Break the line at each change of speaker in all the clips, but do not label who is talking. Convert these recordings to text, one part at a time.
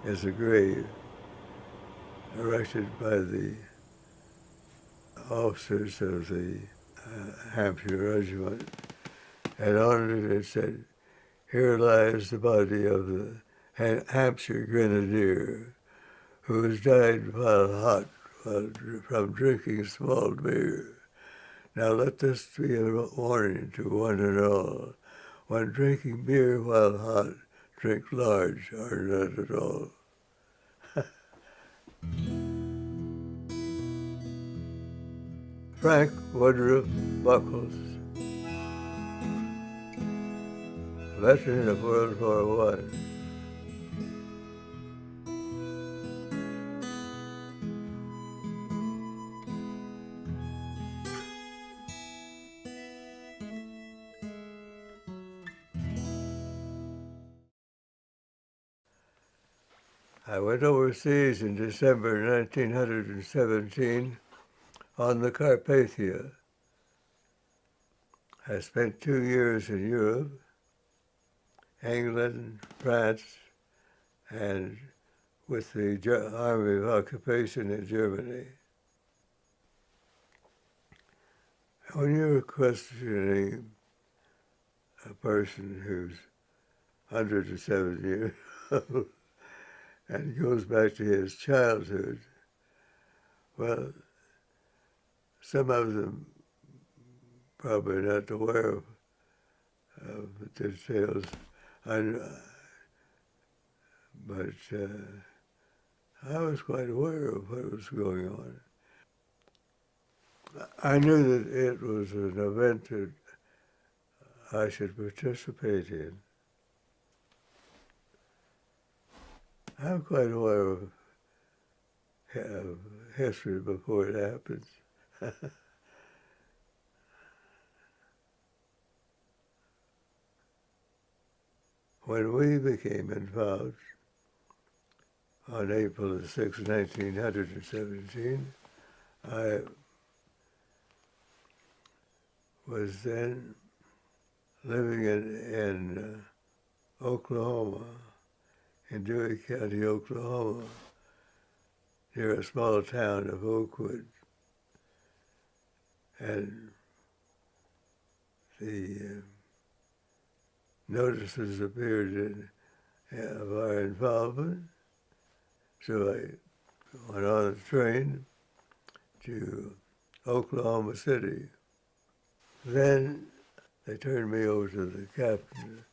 is a grave erected by the officers of the Hampshire Regiment, and on it said, "Here lies the body of the Hampshire Grenadier, who has died while hot from drinking small beer. Now let this be a warning to one and all. When drinking beer while hot, drink large or not at all." Frank Woodruff Buckles, veteran of World War I. I went overseas in December 1917 on the Carpathia. I spent 2 years in Europe, England, France, and with the Army of Occupation in Germany. When you're questioning a person who's 107 years old and goes back to his childhood, well, some of them probably not aware of the details, but I was quite aware of what was going on. I knew that it was an event that I should participate in. I'm quite aware of history before it happens. When we became involved on April 6, 1917, I was then living in Oklahoma, in Dewey County, Oklahoma, near a small town of Oakwood. And the notices appeared of our involvement, so I went on a train to Oklahoma City. Then they turned me over to the captain,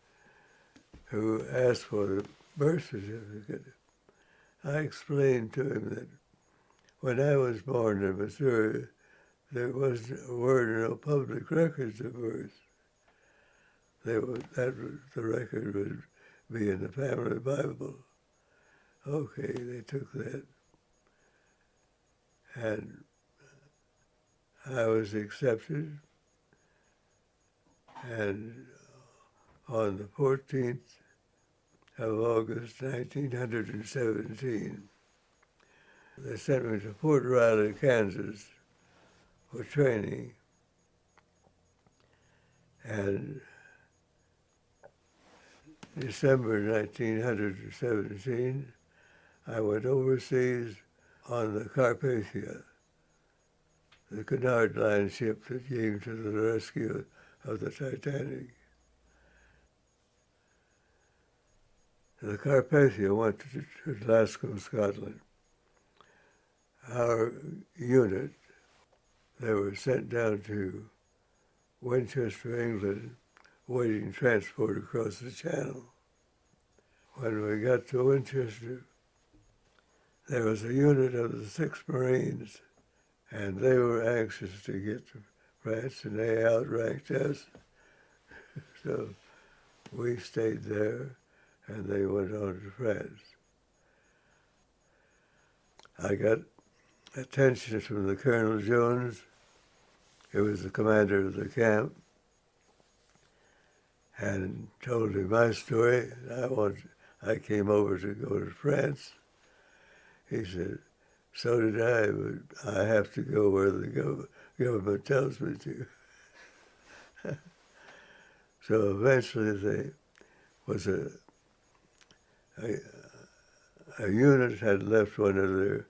who asked for the birth certificate. I explained to him that when I was born in Missouri, were no public records of birth. The record would be in the family Bible. Okay, they took that, and I was accepted. And on the 14th of August, 1917, they sent me to Fort Riley, Kansas, for training. And December 1917, I went overseas on the Carpathia, the Cunard Line ship that came to the rescue of the Titanic. The Carpathia went to Glasgow, Scotland. Our unit, they were sent down to Winchester, England, waiting transport across the channel. When we got to Winchester, there was a unit of the 6th Marines, and they were anxious to get to France, and they outranked us. So we stayed there, and they went on to France. I got attention from the Colonel Jones, who was the commander of the camp, and told him my story. I came over to go to France. He said, "So did I, but I have to go where the government tells me to." So eventually there was a units had left one of their